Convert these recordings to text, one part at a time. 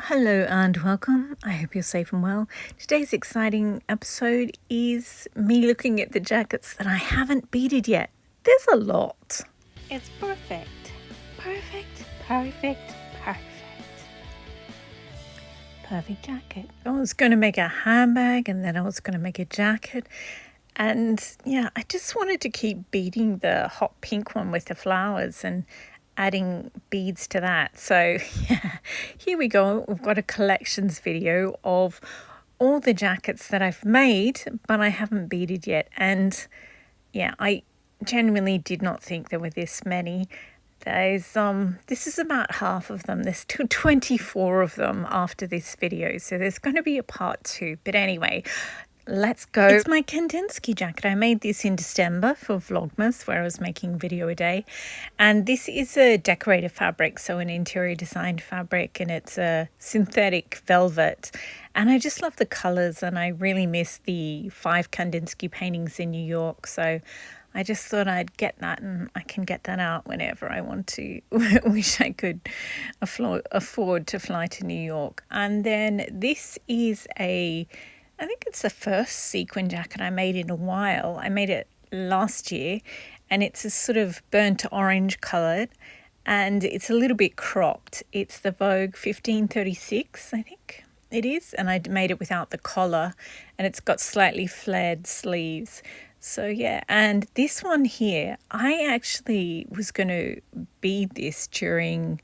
Hello and welcome. I hope you're safe and well. Today's exciting episode is me looking at the jackets that I haven't beaded yet. There's a lot. It's perfect. Perfect, perfect, perfect. Perfect jacket. I was going to make a handbag and then I was going to make a jacket. And yeah, I just wanted to keep beading the hot pink one with the flowers and adding beads to that. So yeah, here we go. We've got a collections video of all the jackets that I've made, but I haven't beaded yet. And yeah, I genuinely did not think there were this many. This is about half of them. There's 24 of them after this video, so there's going to be a part 2. But anyway, let's go. It's my Kandinsky jacket. I made this in December for Vlogmas, where I was making video a day. And this is a decorative fabric, so an interior designed fabric, and it's a synthetic velvet. And I just love the colours, and I really miss the 5 Kandinsky paintings in New York. So I just thought I'd get that, and I can get that out whenever I want to. Wish I could afford to fly to New York. And then this is I think it's the first sequin jacket I made in a while. I made it last year, and it's a sort of burnt orange coloured, and it's a little bit cropped. It's the Vogue 1536, I think it is, and I made it without the collar, and it's got slightly flared sleeves. So yeah, and this one here, I actually was going to bead this during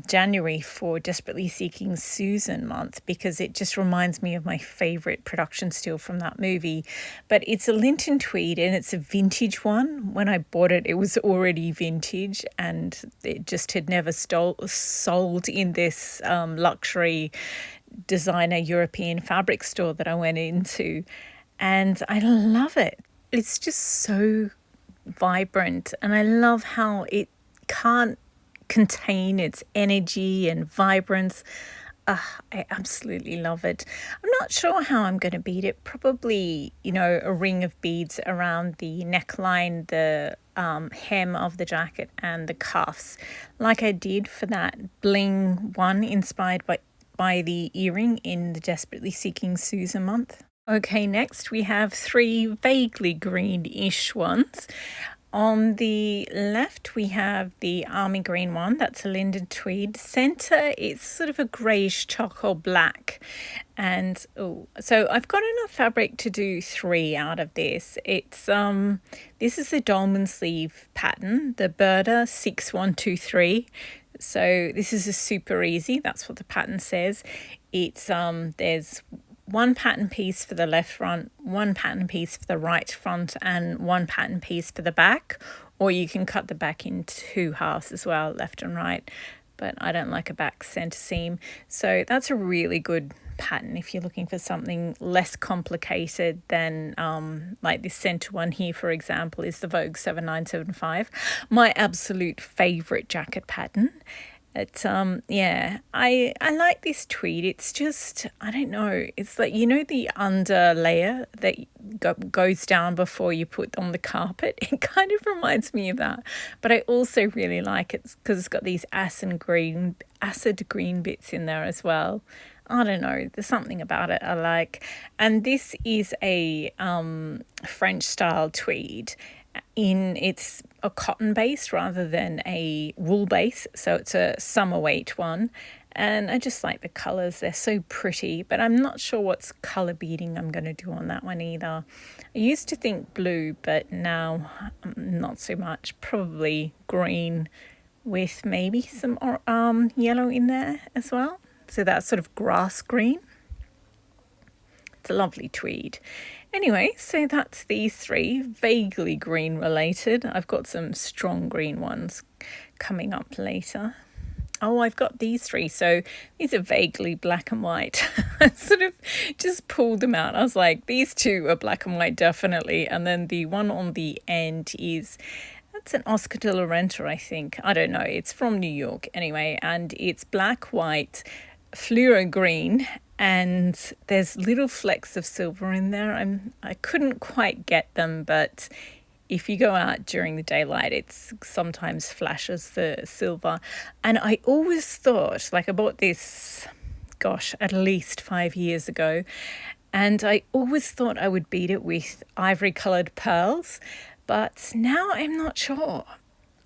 January for Desperately Seeking Susan month, because it just reminds me of my favourite production still from that movie. But it's a Linton tweed, and it's a vintage one. When I bought it, it was already vintage, and it just had never sold in this luxury designer European fabric store that I went into. And I love it. It's just so vibrant, and I love how it can't contain its energy and vibrance. I absolutely love it. I'm not sure how I'm going to bead it. Probably, a ring of beads around the neckline, the hem of the jacket, and the cuffs, like I did for that bling one inspired by the earring in the Desperately Seeking Susan month. Okay, next we have 3 vaguely greenish ones. On the left, we have the army green one. That's a Linden tweed. Center, it's sort of a greyish charcoal black. And so I've got enough fabric to do 3 out of this. It's this is the dolman sleeve pattern, the Berta 6123. So this is a super easy. That's what the pattern says. It's there's 1 pattern piece for the left front, 1 pattern piece for the right front, and 1 pattern piece for the back. Or you can cut the back in 2 halves as well, left and right. But I don't like a back center seam. So that's a really good pattern if you're looking for something less complicated than like this center one here, for example, is the Vogue 7975. My absolute favorite jacket pattern. It's yeah, I like this tweed. It's just, I don't know, it's like, the under layer that goes down before you put on the carpet. It kind of reminds me of that, but I also really like it because it's got these acid green bits in there as well. I don't know, there's something about it I like. And this is a French style tweed. It's a cotton base rather than a wool base, so it's a summer weight one, and I just like the colours. They're so pretty, but I'm not sure what's colour beading I'm going to do on that one either. I used to think blue, but now not so much. Probably green with maybe some yellow in there as well, so that's sort of grass green. It's a lovely tweed. Anyway, so that's these 3, vaguely green related. I've got some strong green ones coming up later. Oh, I've got these 3. So these are vaguely black and white. I sort of just pulled them out. I was like, these 2 are black and white, definitely. And then the one on the end that's an Oscar de la Renta, I think. I don't know. It's from New York anyway. And it's black, white, fluoro green, and there's little flecks of silver in there. I couldn't quite get them, but if you go out during the daylight, it's sometimes flashes the silver. And I always thought, like I bought this, gosh, at least 5 years ago, and I always thought I would bead it with ivory coloured pearls, but now I'm not sure.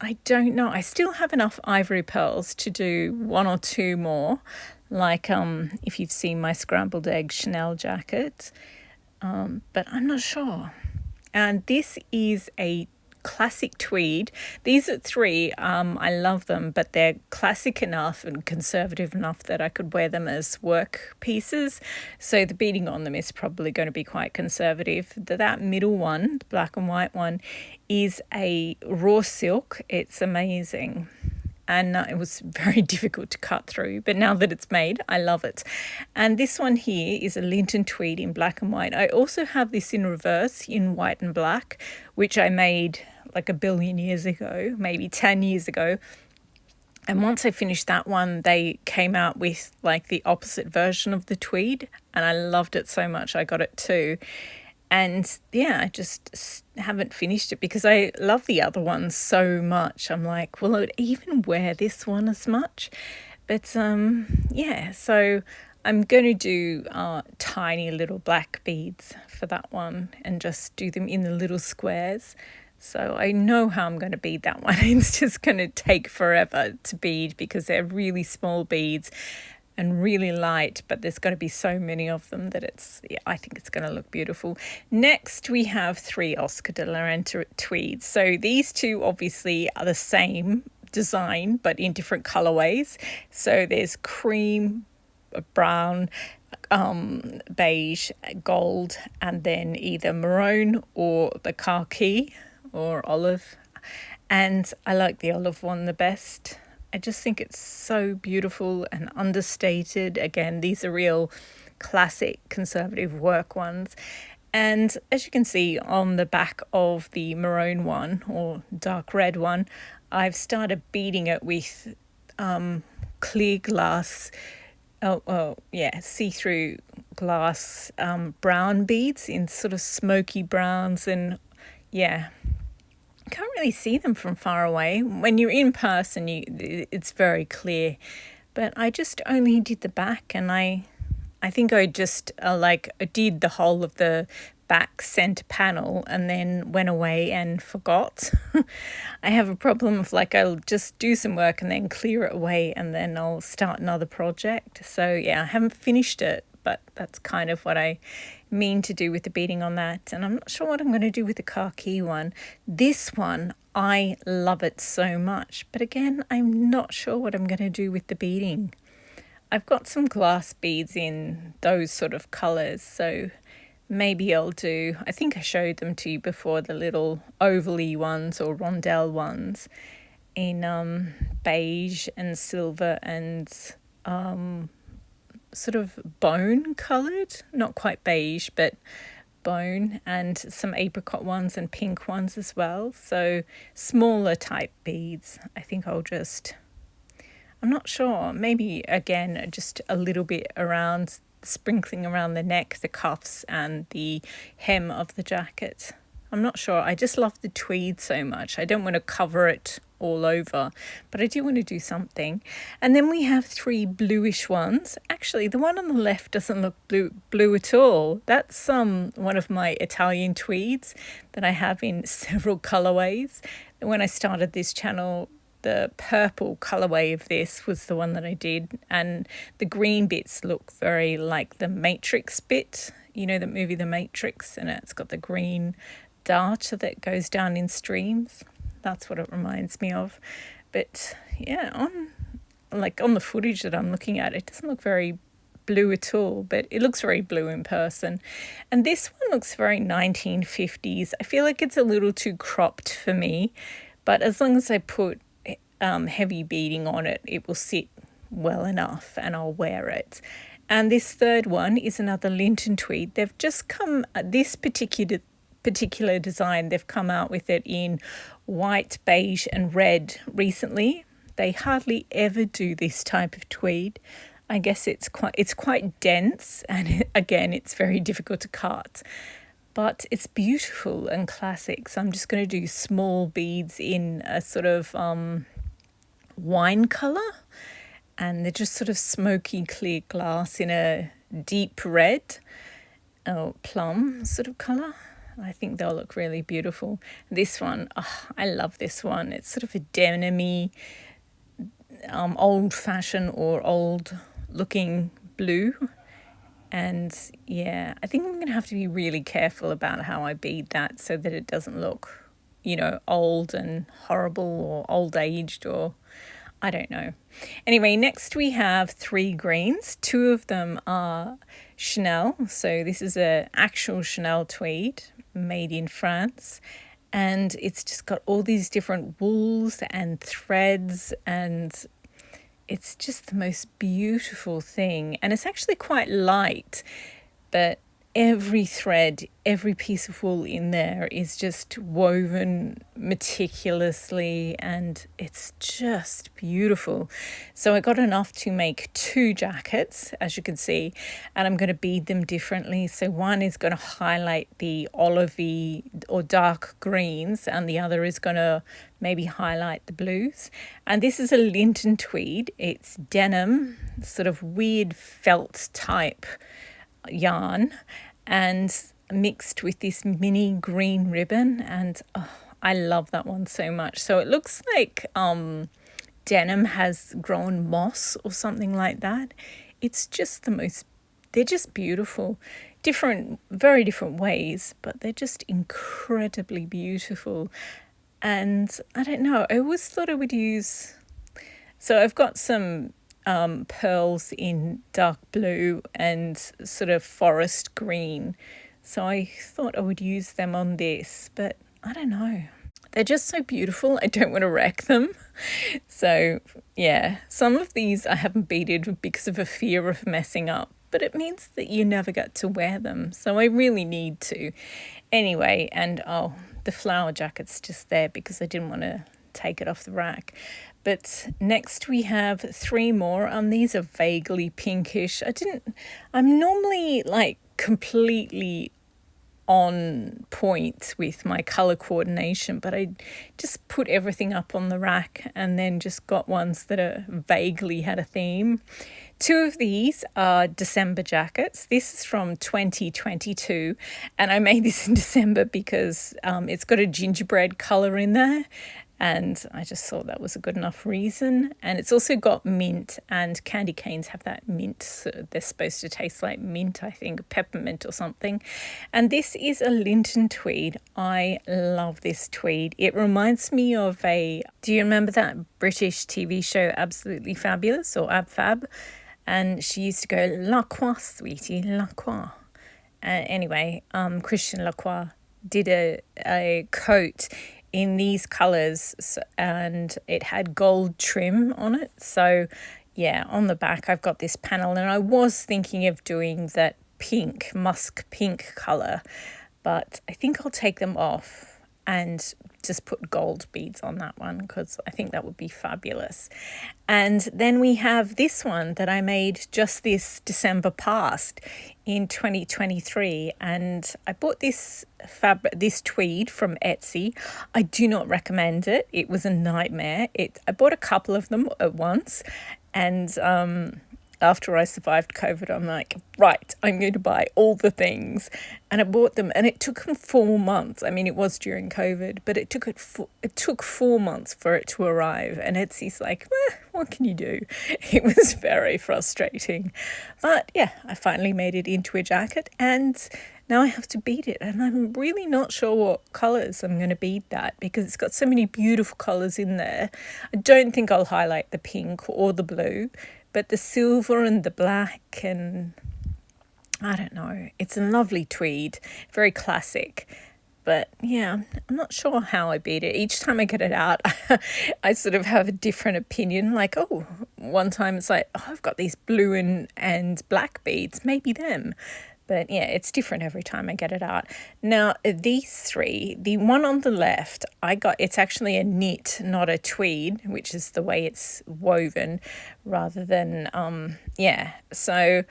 I don't know. I still have enough ivory pearls to do one or two more, like if you've seen my scrambled egg Chanel jacket, but I'm not sure. And this is a classic tweed. These are three. I love them, but they're classic enough and conservative enough that I could wear them as work pieces. So the beading on them is probably going to be quite conservative. That middle one, the black and white one, is a raw silk. It's amazing. And it was very difficult to cut through, but now that it's made, I love it. And this one here is a Linton tweed in black and white. I also have this in reverse in white and black, which I made like a billion years ago, maybe 10 years ago. And once I finished that one, they came out with like the opposite version of the tweed, and I loved it so much I got it too. And yeah, I just haven't finished it because I love the other one so much. I'm like, will I even wear this one as much? But yeah, so I'm going to do tiny little black beads for that one and just do them in the little squares. So I know how I'm going to bead that one. It's just going to take forever to bead because they're really small beads and really light, but there's got to be so many of them that I think it's going to look beautiful. Next, we have 3 Oscar de la Renta tweeds. So these two obviously are the same design, but in different colorways. So there's cream, brown, beige, gold, and then either maroon or the khaki or olive. And I like the olive one the best. I just think it's so beautiful and understated. Again, these are real classic conservative work ones. And as you can see on the back of the maroon one or dark red one, I've started beading it with clear glass, see-through glass brown beads in sort of smoky browns. And yeah, can't really see them from far away. When you're in person, it's very clear. But I just only did the back, and I think I just I did the whole of the back center panel and then went away and forgot. I have a problem of I'll just do some work and then clear it away and then I'll start another project. So yeah, I haven't finished it, but that's kind of what I mean to do with the beading on that. And I'm not sure what I'm going to do with the khaki one. This one, I love it so much, but again, I'm not sure what I'm going to do with the beading. I've got some glass beads in those sort of colors, so maybe I'll do, I think I showed them to you before, the little ovally ones or rondelle ones in beige and silver and sort of bone coloured, not quite beige, but bone, and some apricot ones and pink ones as well. So smaller type beads. I think I'm not sure, maybe again, just a little bit around, sprinkling around the neck, the cuffs and the hem of the jacket. I'm not sure. I just love the tweed so much. I don't want to cover it all over, but I do want to do something. And then we have 3 bluish ones. Actually, the one on the left doesn't look blue at all. That's one of my Italian tweeds that I have in several colorways. When I started this channel, the purple colorway of this was the one that I did, and the green bits look very like the Matrix bit, you know, the movie The Matrix, and it's got the green dart that goes down in streams. That's what it reminds me of. But yeah, on the footage that I'm looking at, it doesn't look very blue at all, but it looks very blue in person. And this one looks very 1950s. I feel like it's a little too cropped for me, but as long as I put heavy beading on it, it will sit well enough and I'll wear it. And this third one is another Linton tweed. They've just come, this particular design, they've come out with it in white, beige and red recently. They hardly ever do this type of tweed. I guess it's quite dense, and again, it's very difficult to cut. but it's beautiful and classic. So I'm just going to do small beads in a sort of wine colour, and they're just sort of smoky clear glass in a deep red or plum sort of colour. I think they'll look really beautiful. This one, oh, I love this one. It's sort of a denim-y, old-fashioned or old-looking blue. And yeah, I think I'm going to have to be really careful about how I bead that so that it doesn't look, old and horrible or old-aged, or I don't know. Anyway, next we have 3 greens. 2 of them are Chanel. So this is an actual Chanel tweed made in France. And it's just got all these different wools and threads, and it's just the most beautiful thing. And it's actually quite light, but every thread, every piece of wool in there is just woven meticulously, and it's just beautiful. So I got enough to make 2 jackets, as you can see, and I'm going to bead them differently. So one is going to highlight the olivey or dark greens, and the other is going to maybe highlight the blues. And this is a Linton tweed. It's denim, sort of weird felt type yarn, and mixed with this mini green ribbon, and I love that one so much. So it looks like denim has grown moss or something like that. It's just they're just beautiful, very different ways, but they're just incredibly beautiful. And I don't know, I always thought I would use, so I've got some pearls in dark blue and sort of forest green. So I thought I would use them on this, but I don't know. They're just so beautiful. I don't want to wreck them. So yeah, some of these I haven't beaded because of a fear of messing up, but it means that you never get to wear them. So I really need to. Anyway, and the flower jacket's just there because I didn't want to take it off the rack. But next we have 3 more, and these are vaguely pinkish. I'm normally like completely on point with my color coordination, but I just put everything up on the rack and then just got ones that are vaguely had a theme. 2 of these are December jackets. This is from 2022, and I made this in December because it's got a gingerbread color in there, and I just thought that was a good enough reason. And it's also got mint, and candy canes have that mint. So they're supposed to taste like mint, I think, peppermint or something. And this is a Linton tweed. I love this tweed. It reminds me of do you remember that British TV show Absolutely Fabulous, or Ab Fab? And she used to go, "Lacroix, sweetie, Lacroix." Anyway, Christian Lacroix did a coat in these colours, and it had gold trim on it. So yeah, on the back I've got this panel, and I was thinking of doing that musk pink colour, but I think I'll take them off and just put gold beads on that one because I think that would be fabulous. And then we have this one that I made just this December past in 2023, and I bought this tweed from Etsy. I do not recommend it. It was a nightmare. I bought a couple of them at once, and after I survived COVID, I'm like, right, I'm going to buy all the things. And I bought them, and it took them 4 months. I mean, it was during COVID, but it took 4 months for it to arrive. And Etsy's like, what can you do? It was very frustrating. But yeah, I finally made it into a jacket, and now I have to bead it. And I'm really not sure what colours I'm going to bead that, because it's got so many beautiful colours in there. I don't think I'll highlight the pink or the blue, but the silver and the black, and I don't know. It's a lovely tweed, very classic. But yeah, I'm not sure how I bead it. Each time I get it out, I sort of have a different opinion. Like, one time it's like, I've got these blue and black beads, maybe them. But yeah, it's different every time I get it out. Now, these 3, the one on the left, it's actually a knit, not a tweed, which is the way it's woven, rather than, So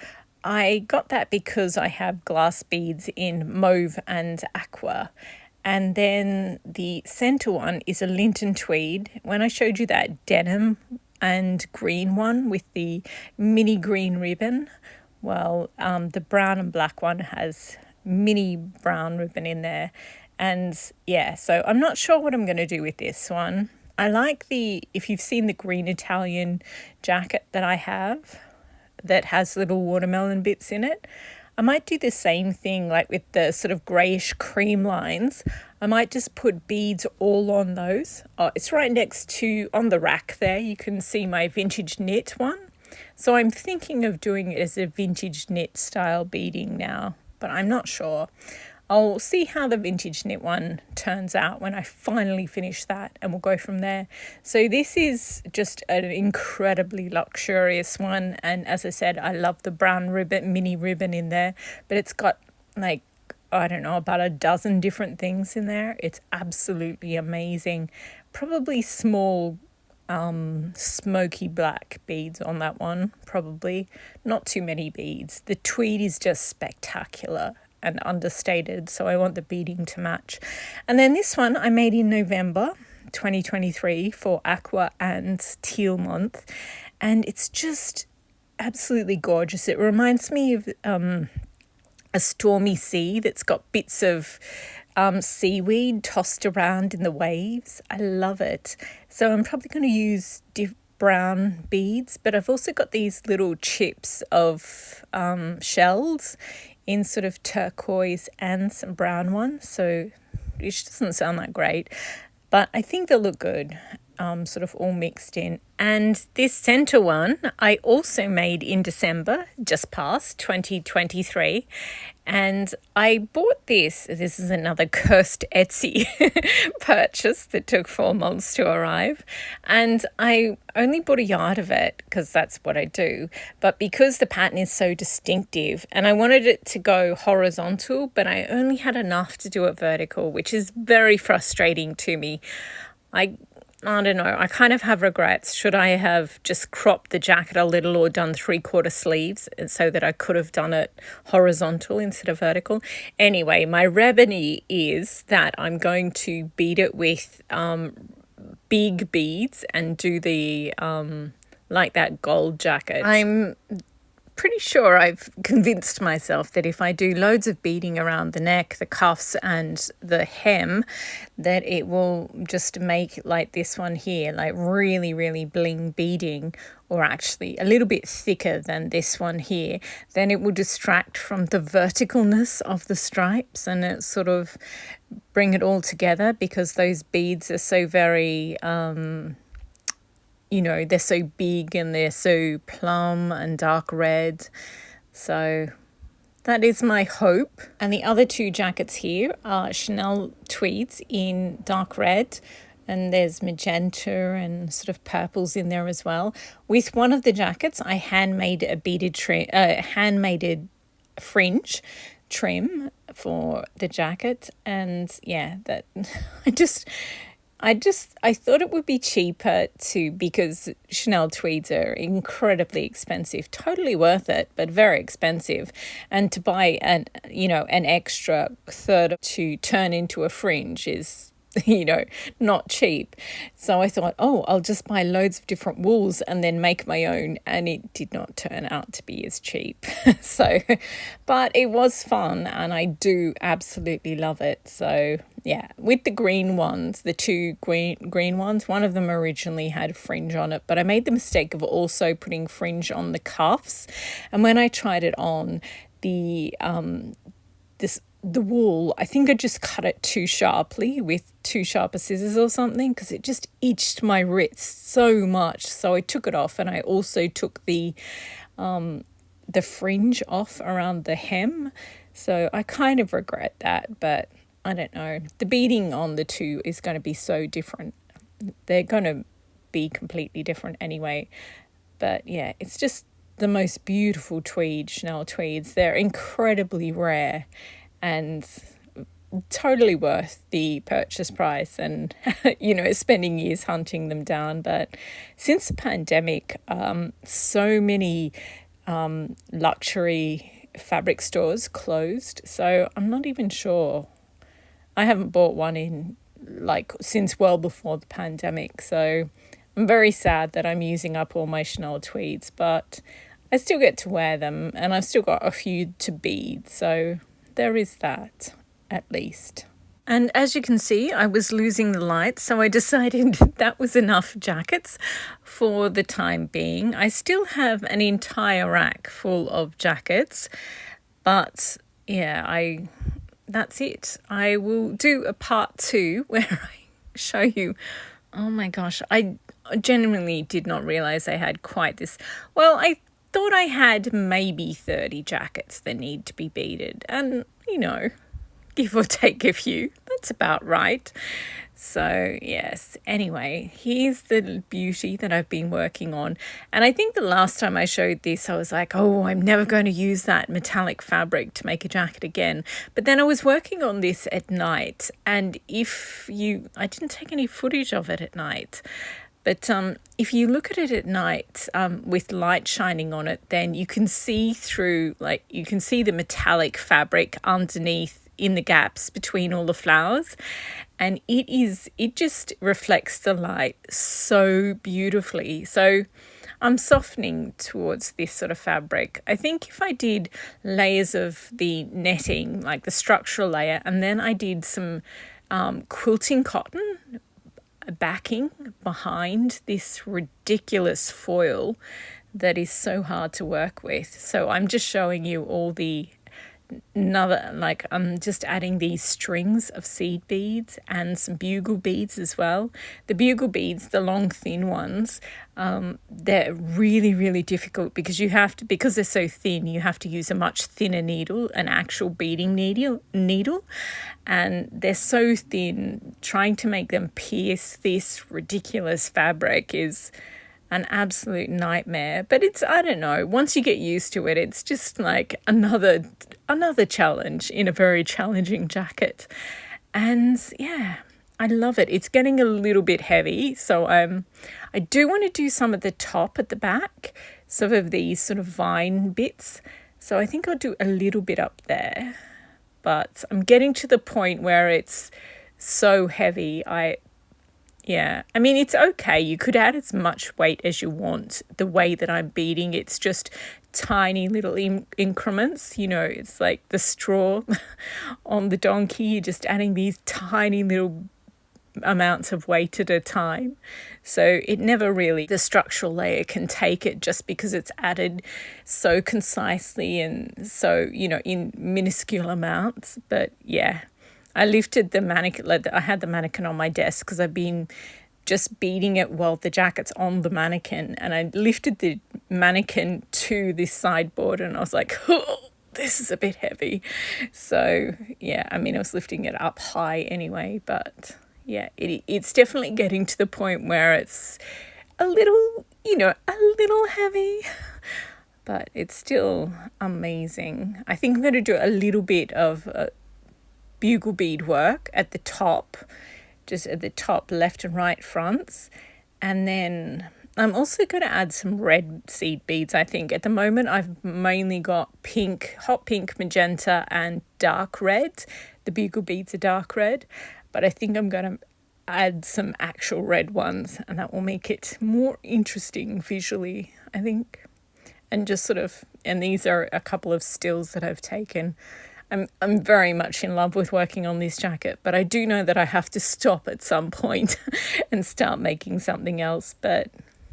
I got that because I have glass beads in mauve and aqua. And then the center one is a lint and tweed. When I showed you that denim and green one with the mini green ribbon, well, the brown and black one has mini brown ribbon in there. And yeah, so I'm not sure what I'm going to do with this one. I like if you've seen the green Italian jacket that I have that has little watermelon bits in it, I might do the same thing, like with the sort of greyish cream lines. I might just put beads all on those. Oh, it's right next to, on the rack there, you can see my vintage knit one. So I'm thinking of doing it as a vintage knit style beading now, but I'm not sure. I'll see how the vintage knit one turns out when I finally finish that, and we'll go from there. So this is just an incredibly luxurious one, and as I said, I love the brown ribbon, mini ribbon in there, but it's got like, I don't know, about a dozen different things in there. It's absolutely amazing. Probably small smoky black beads on that one, probably not too many beads. The tweed is just spectacular and understated, so I want the beading to match. And then this one I made in November 2023 for Aqua and Teal month, and it's just absolutely gorgeous. It reminds me of a stormy sea that's got bits of seaweed tossed around in the waves. I love it. So I'm probably going to use brown beads, but I've also got these little chips of shells in sort of turquoise and some brown ones, so which doesn't sound that great, but I think they'll look good, sort of all mixed in. And this center one I also made in December, just past 2023, and I bought this is another cursed Etsy purchase that took 4 months to arrive, and I only bought a yard of it because that's what I do, but because the pattern is so distinctive and I wanted it to go horizontal, but I only had enough to do it vertical, which is very frustrating to me. I don't know, I kind of have regrets. Should I have just cropped the jacket a little or done 3/4 sleeves so that I could have done it horizontal instead of vertical? Anyway, my remedy is that I'm going to bead it with big beads and do the like that gold jacket. I'm pretty sure I've convinced myself that if I do loads of beading around the neck, the cuffs and the hem, that it will just make like this one here, like really, really bling beading, or actually a little bit thicker than this one here. Then it will distract from the verticalness of the stripes and it sort of bring it all together, because those beads are so very they're so big and they're so plum and dark red. So that is my hope. And the other two jackets here are Chanel tweeds in dark red, and there's magenta and sort of purples in there as well. With one of the jackets, I handmade a beaded handmade fringe trim for the jacket, and yeah, that I thought it would be cheaper because Chanel tweeds are incredibly expensive, totally worth it, but very expensive. And to buy an extra third to turn into a fringe is, not cheap. So I thought, I'll just buy loads of different wools and then make my own. And it did not turn out to be as cheap. But it was fun and I do absolutely love it. So yeah, with the green ones, the two green ones, one of them originally had fringe on it, but I made the mistake of also putting fringe on the cuffs. And when I tried it on, the wool, I think I just cut it too sharply with too sharp a scissors or something, because it just itched my wrist so much. So I took it off, and I also took the fringe off around the hem. So I kind of regret that, but I don't know. The beading on the two is going to be so different. They're going to be completely different anyway. But yeah, it's just the most beautiful Chanel tweeds. They're incredibly rare and totally worth the purchase price, and spending years hunting them down. But since the pandemic, so many luxury fabric stores closed, so I'm not even sure. I haven't bought one in since well before the pandemic, so I'm very sad that I'm using up all my Chanel tweeds, but I still get to wear them, and I've still got a few to bead, so there is that, at least. And as you can see, I was losing the light, so I decided that was enough jackets for the time being. I still have an entire rack full of jackets, but yeah, that's it. I will do a part 2 where I show you. Oh my gosh, I genuinely did not realize I had quite this. Well, I thought I had maybe 30 jackets that need to be beaded, and give or take a few. That's about right. So yes, anyway, here's the beauty that I've been working on. And I think the last time I showed this, I was like, oh, I'm never going to use that metallic fabric to make a jacket again. But then I was working on this at night, and I didn't take any footage of it at night. But if you look at it at night with light shining on it, then you can see through, you can see the metallic fabric underneath in the gaps between all the flowers, and it just reflects the light so beautifully. So I'm softening towards this sort of fabric. I think if I did layers of the netting, like the structural layer, and then I did some quilting cotton backing behind this ridiculous foil that is so hard to work with. So I'm just showing you all I'm just adding these strings of seed beads and some bugle beads as well. The bugle beads, the long thin ones, they're really, really difficult because they're so thin, you have to use a much thinner needle, an actual beading needle, and they're so thin, trying to make them pierce this ridiculous fabric is an absolute nightmare. But I don't know, once you get used to it, it's just like another challenge in a very challenging jacket. And yeah, I love it. It's getting a little bit heavy, so I do want to do some at the top at the back, some of these sort of vine bits. So I think I'll do a little bit up there, but I'm getting to the point where it's so heavy. I mean, it's okay. You could add as much weight as you want. The way that I'm beading, it's just tiny little increments. It's like the straw on the donkey. You're just adding these tiny little amounts of weight at a time. So it never really, the structural layer can take it just because it's added so concisely and so, in minuscule amounts. But yeah. I lifted the mannequin, I had the mannequin on my desk because I've been just beading it while the jacket's on the mannequin, and I lifted the mannequin to this sideboard and I was like, oh, this is a bit heavy. So yeah, I mean, I was lifting it up high anyway, but yeah, it's definitely getting to the point where it's a little heavy, but it's still amazing. I think I'm going to do a little bit of bugle bead work at the top, just at the top left and right fronts, and then I'm also going to add some red seed beads. I think at the moment I've mainly got pink, hot pink, magenta and dark red. The bugle beads are dark red, but I think I'm going to add some actual red ones, and that will make it more interesting visually, I think. And just and these are a couple of stills that I've taken. I'm very much in love with working on this jacket, but I do know that I have to stop at some point and start making something else. But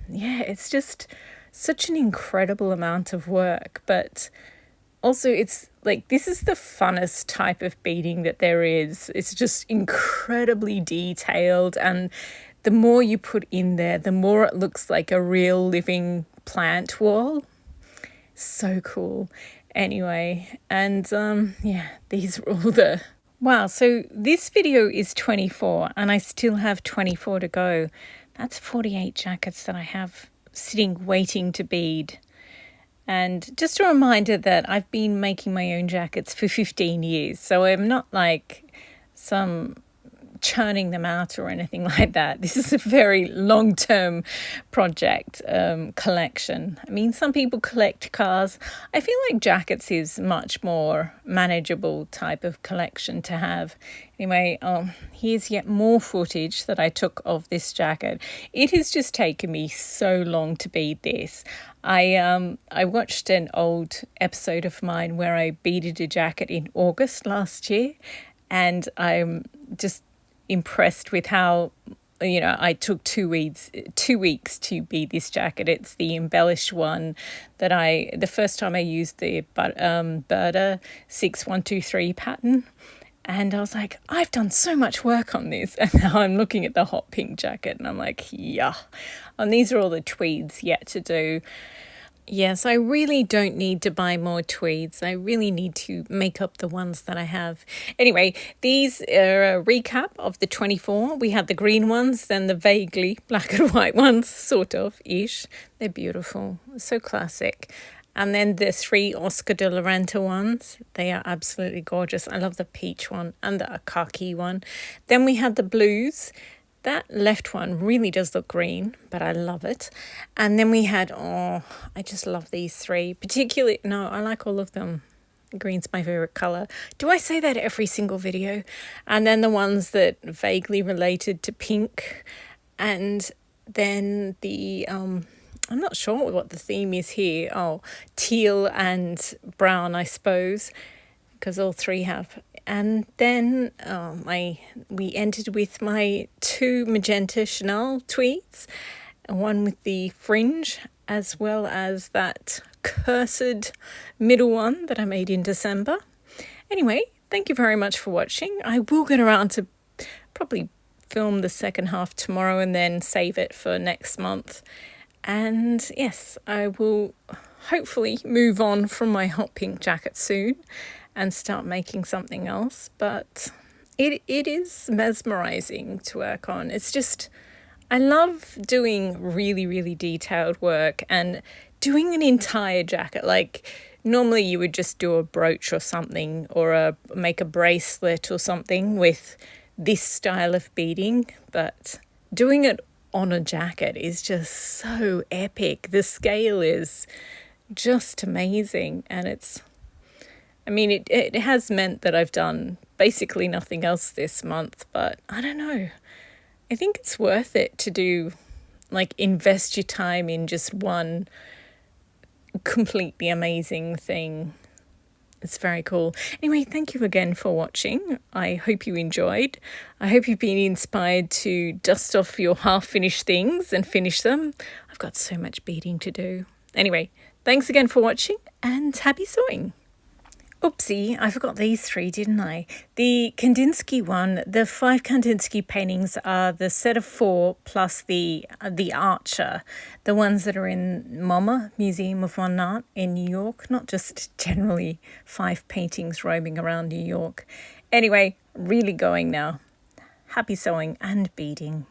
yeah, it's just such an incredible amount of work. But also it's like, this is the funnest type of beading that there is. It's just incredibly detailed, and the more you put in there, the more it looks like a real living plant wall. So cool. Anyway, and these are all the... Wow, so this video is 24 and I still have 24 to go. That's 48 jackets that I have sitting waiting to bead. And just a reminder that I've been making my own jackets for 15 years. So I'm not like some churning them out or anything like that. This is a very long-term project, collection. I mean, some people collect cars. I feel like jackets is much more manageable type of collection to have. Anyway, here's yet more footage that I took of this jacket. It has just taken me so long to bead this. I watched an old episode of mine where I beaded a jacket in August last year, and I'm just impressed with how, I took 2 weeks to bead this jacket. It's the embellished one that the first time I used the Berta 6123 pattern. And I was like, I've done so much work on this. And now I'm looking at the hot pink jacket and I'm like, yeah. And these are all the tweeds yet to do. Yes, I really don't need to buy more tweeds. I really need to make up the ones that I have. Anyway, these are a recap of the 24. We had the green ones, then the vaguely black and white ones, sort of-ish. They're beautiful, so classic. And then the 3 Oscar de la Renta ones. They are absolutely gorgeous. I love the peach one and the khaki one. Then we had the blues. That left one really does look green, but I love it. And then we had, I just love these 3. Particularly, no, I like all of them. Green's my favourite colour. Do I say that every single video? And then the ones that vaguely related to pink. And then the, I'm not sure what the theme is here. Oh, teal and brown, I suppose, because all 3 have. And then we ended with my 2 magenta Chanel tweeds, one with the fringe, as well as that cursed middle one that I made in December. Anyway, thank you very much for watching. I will get around to probably film the second half tomorrow and then save it for next month. And yes, I will hopefully move on from my hot pink jacket soon and start making something else. But it is mesmerizing to work on. It's just, I love doing really, really detailed work and doing an entire jacket. Like normally you would just do a brooch or something, or make a bracelet or something with this style of beading, but doing it on a jacket is just so epic. The scale is just amazing, and it has meant that I've done basically nothing else this month, but I don't know. I think it's worth it to do, invest your time in just one completely amazing thing. It's very cool. Anyway, thank you again for watching. I hope you enjoyed. I hope you've been inspired to dust off your half-finished things and finish them. I've got so much beading to do. Anyway, thanks again for watching and happy sewing. Oopsie, I forgot these 3, didn't I? The Kandinsky one, the 5 Kandinsky paintings are the set of 4 plus the Archer, the ones that are in MoMA, Museum of Modern Art in New York, not just generally 5 paintings roaming around New York. Anyway, really going now. Happy sewing and beading.